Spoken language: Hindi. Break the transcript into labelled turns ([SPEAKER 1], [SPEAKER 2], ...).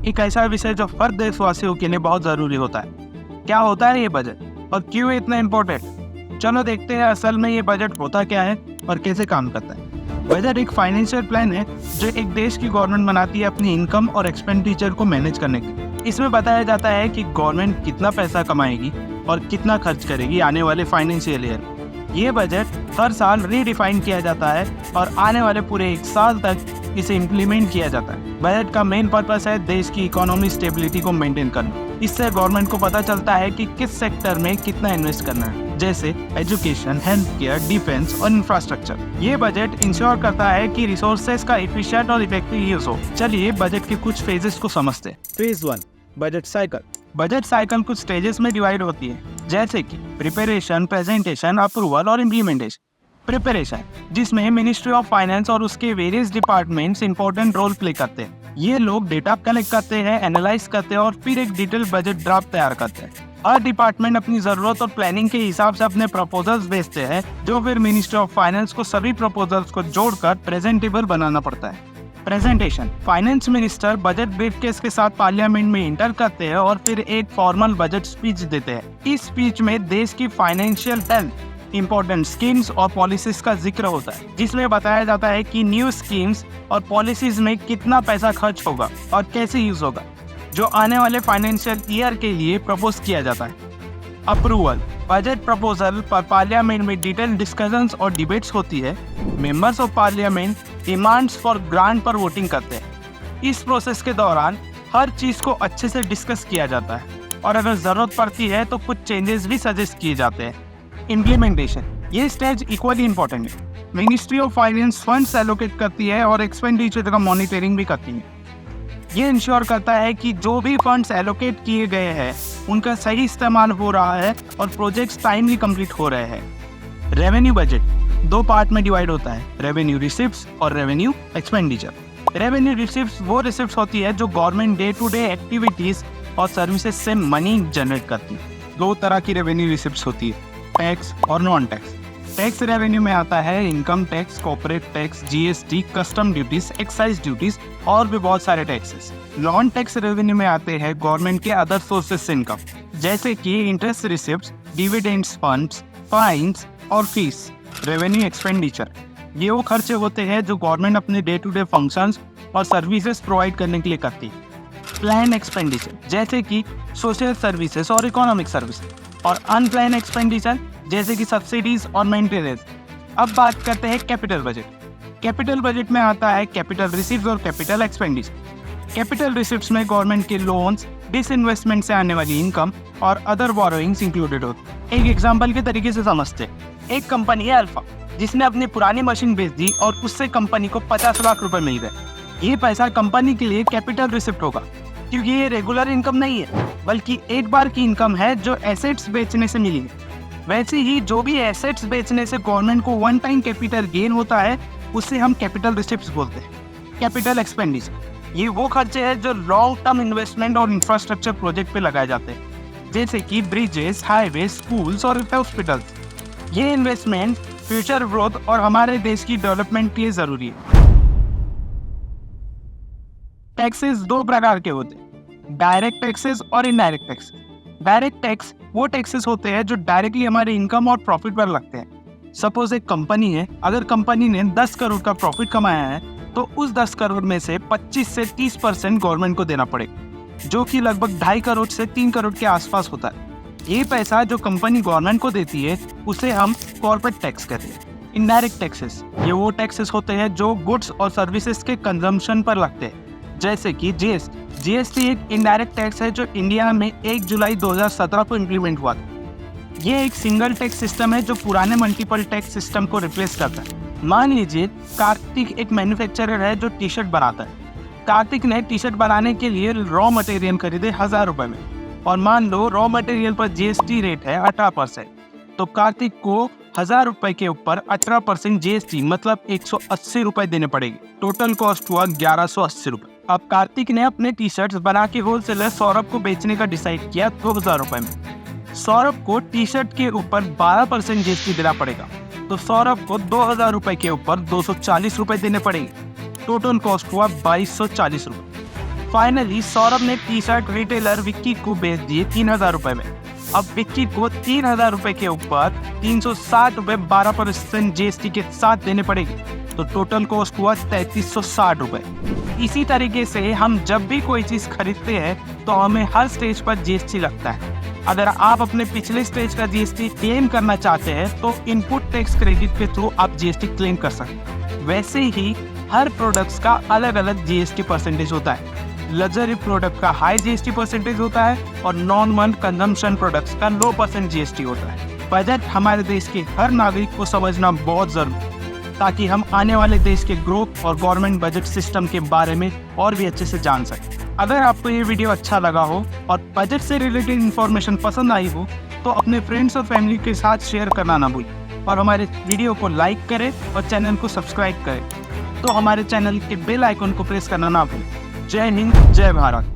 [SPEAKER 1] एक ऐसा विषय जो हर देशवासियों के लिए बहुत जरूरी होता है। क्या होता है ये बजट और क्यों इतना इम्पोर्टेंट? चलो देखते हैं असल में ये बजट होता क्या है और कैसे काम करता है। बजट एक फाइनेंशियल प्लान है जो एक देश की गवर्नमेंट बनाती है अपनी इनकम और एक्सपेंडिचर को मैनेज करने के लिए। इसमें बताया जाता है कि गवर्नमेंट कितना पैसा कमाएगी और कितना खर्च करेगी आने वाले फाइनेंशियल ईयर। ये बजट हर साल रीडिफाइन किया जाता है और आने वाले पूरे 1 साल तक इसे इम्प्लीमेंट किया जाता है। बजट का मेन पर्पस है देश की इकोनॉमी स्टेबिलिटी को मेंटेन करना। इससे गवर्नमेंट को पता चलता है कि किस सेक्टर में कितना इन्वेस्ट करना है, जैसे एजुकेशन, हेल्थ केयर, डिफेंस और इंफ्रास्ट्रक्चर। ये बजट इंश्योर करता है कि रिसोर्सेज का एफिशिएंट और इफेक्टिव यूज हो। चलिए बजट के कुछ फेजेस को समझते हैं। Phase 1, budget cycle. Budget cycle कुछ स्टेजेस में डिवाइड होती है, जैसे कि प्रिपरेशन, प्रेजेंटेशन, अप्रूवल और इम्प्लीमेंटेशन। प्रिपरेशन, जिसमें मिनिस्ट्री ऑफ फाइनेंस और उसके various departments important role play करते हैं। ये लोग डेटा कलेक्ट करते हैं, एनालाइज करते हैं और फिर एक डिटेल बजट ड्राफ्ट तैयार करते हैं। हर डिपार्टमेंट अपनी जरूरत और प्लानिंग के हिसाब से अपने प्रपोजल्स भेजते हैं, जो फिर मिनिस्ट्री ऑफ फाइनेंस को सभी प्रपोजल्स को जोड़कर प्रेजेंटेबल बनाना पड़ता है। Presentation, finance minister budget briefcase के साथ पार्लियामेंट में इंटर करते हैं और फिर एक फॉर्मल बजट स्पीच देते हैं। इस स्पीच में देश की फाइनेंशियल हेल्थ, इंपॉर्टेंट स्कीम्स और पॉलिसीज का जिक्र होता है, जिसमें बताया जाता है कि न्यू स्कीम्स और पॉलिसीज में कितना पैसा खर्च होगा और कैसे यूज होगा, जो आने वाले फाइनेंशियल ईयर के लिए प्रपोज किया जाता है। अप्रूवल, बजट प्रपोजल पर पार्लियामेंट में डिटेल डिस्कशंस और डिबेट्स होती है। Members of parliament demands for grant पर वोटिंग करते हैं। इस प्रोसेस के दौरान हर चीज को अच्छे से डिस्कस किया जाता है और अगर जरूरत पड़ती है तो कुछ चेंजेस भी सजेस्ट किए जाते हैं। इम्प्लीमेंटेशन, ये स्टेज इक्वली इंपॉर्टेंट है। Ministry of finance funds allocate करती है और एक्सपेंडिचर का मॉनिटरिंग भी करती है। ये इंश्योर करता है कि जो भी फंड्स एलोकेट किए गए हैं उनका सही इस्तेमाल हो रहा है और प्रोजेक्ट्स टाइमली कंप्लीट हो रहे हैं। रेवेन्यू बजट 2 पार्ट में डिवाइड होता है, रेवेन्यू रिसिप्ट्स और रेवेन्यू एक्सपेंडिचर। रेवेन्यू रिसिप्ट्स वो रिसिप्ट्स होती है जो government day to day activities और सर्विसेज से मनी जनरेट करती है। 2 तरह की रेवेन्यू रिसिप्ट्स होती है, टैक्स और नॉन टैक्स। टैक्स रेवेन्यू में आता है income tax, corporate tax, GST, custom duties, excise duties और भी बहुत सारे टैक्सेस। नॉन टैक्स रेवेन्यू में आते हैं गवर्नमेंट के अदर सोर्सेज से इनकम, जैसे कि interest receipts, dividends, funds, fines और फीस। रेवेन्यू एक्सपेंडिचर, ये वो खर्चे होते हैं जो गवर्नमेंट अपने डे टू डे फंक्शंस और सर्विसेज प्रोवाइड करने के लिए करती है। प्लान एक्सपेंडिचर, जैसे कि सोशल सर्विसेज और इकोनॉमिक सर्विस। और अनप्लान एक्सपेंडिचर, जैसे कि सब्सिडीज और मेंटेनेंस। अब बात करते हैं कैपिटल बजट। कैपिटल बजट में आता है कैपिटल रिसीव्स और कैपिटल एक्सपेंडिचर। कैपिटल रिसिप्ट्स में गवर्नमेंट के लोन्स, डिसइन्वेस्टमेंट से आने वाली इनकम और अदर बोरोइंग्स इंक्लूडेड होते हैं। एक एग्जांपल के तरीके से समझते हैं। एक कंपनी है अल्फा, जिसने अपनी पुरानी मशीन बेच दी और उससे कंपनी को 50 लाख रुपए मिल गए। ये पैसा कंपनी के लिए कैपिटल रिसिप्ट होगा, क्योंकि ये रेगुलर इनकम नहीं है, बल्कि एक बार की इनकम है जो एसेट्स बेचने से मिली है। वैसे ही जो भी एसेट्स बेचने से गवर्नमेंट को वन टाइम कैपिटल गेन होता है, उससे हम कैपिटल रिसिप्ट्स बोलते हैं। कैपिटल एक्सपेंडिचर, ये वो खर्चे हैं जो लॉन्ग टर्म इन्वेस्टमेंट और इंफ्रास्ट्रक्चर प्रोजेक्ट पे लगाए जाते हैं, जैसे कि ब्रिजेस, हाईवे, स्कूल्स और हॉस्पिटल्स। ये इन्वेस्टमेंट फ्यूचर ग्रोथ और हमारे देश की डेवलपमेंट के लिए जरूरी है। टैक्सेस 2 प्रकार के होते हैं, डायरेक्ट टैक्सेस और इनडायरेक्ट टैक्स। डायरेक्ट टैक्स वो टैक्सेस होते हैं जो डायरेक्टली हमारे इनकम और प्रॉफिट पर लगते हैं। सपोज एक कंपनी है, अगर कंपनी ने 10 करोड़ का प्रॉफिट कमाया है तो उस 10 करोड़ में से 25 से 30% गवर्नमेंट को देना पड़ेगा, जो कि लगभग 2.5 करोड़ से 3 करोड़ के आसपास होता है। ये पैसा जो कंपनी गवर्नमेंट को देती है उसे हम कॉर्पोरेट टैक्स कहते हैं। इनडायरेक्ट टैक्सेस, ये वो टैक्सेस होते हैं जो गुड्स और सर्विसेज के कंजम्पशन पर लगते हैं, जैसे कि जीएसटी। जीएसटी एक इनडायरेक्ट टैक्स है जो इंडिया में 1 जुलाई 2017 को इम्प्लीमेंट हुआ था। ये एक सिंगल टैक्स सिस्टम है जो पुराने मल्टीपल टैक्स सिस्टम को रिप्लेस करता है। मान लीजिए कार्तिक एक मैन्युफैक्चरर है जो टी शर्ट बनाता है। कार्तिक ने टी शर्ट बनाने के लिए रॉ मटेरियल खरीदे 1000 रुपए में, और मान लो रॉ मटेरियल पर जीएसटी रेट है 18%, तो कार्तिक को 1000 रुपए के ऊपर 18% जीएसटी मतलब 180 रुपए देने पड़ेगी। टोटल कॉस्ट हुआ 1180 रुपए। अब कार्तिक ने अपने टी शर्ट्स बना के होलसेलर सौरभ को बेचने का डिसाइड किया 2000 रुपए में। सौरभ को टी शर्ट के ऊपर 12% जीएसटी देना पड़ेगा, तो सौरभ को 2000 रुपए के ऊपर 240 रुपए देने पड़ेंगे। टोटल कॉस्ट हुआ 2240 रुपए। फाइनली सौरभ ने टी शर्ट रिटेलर विक्की को बेच दिए 3,000 रुपए में। अब विक्की को 3,000 रुपए के ऊपर 360 रुपए 12% जीएसटी के साथ देने पड़ेगी, तो टोटल कॉस्ट हुआ 3,360 रुपए। इसी तरीके से हम जब भी कोई चीज खरीदते हैं तो हमें हर स्टेज पर जीएसटी लगता है। अगर आप अपने पिछले स्टेज का जीएसटी क्लेम करना चाहते हैं तो इनपुट टैक्स क्रेडिट के थ्रू आप जीएसटी क्लेम कर सकते हैं। वैसे ही हर प्रोडक्ट्स का अलग अलग जीएसटी परसेंटेज होता है। लग्जरी प्रोडक्ट का हाई जीएसटी परसेंटेज होता है और नॉर्मल कंजम्पशन प्रोडक्ट्स का लो % जीएसटी होता है। बजट हमारे देश के हर नागरिक को समझना बहुत जरूरी है ताकि हम आने वाले देश के ग्रोथ और गवर्नमेंट बजट सिस्टम के बारे में और भी अच्छे से जान सकें। अगर आपको ये वीडियो अच्छा लगा हो और बजट से रिलेटेड इन्फॉर्मेशन पसंद आई हो तो अपने फ्रेंड्स और फैमिली के साथ शेयर करना ना भूलें और हमारे वीडियो को लाइक करें और चैनल को सब्सक्राइब करें। तो हमारे चैनल के बेल आइकन को प्रेस करना ना भूलें। जय हिंद, जय भारत।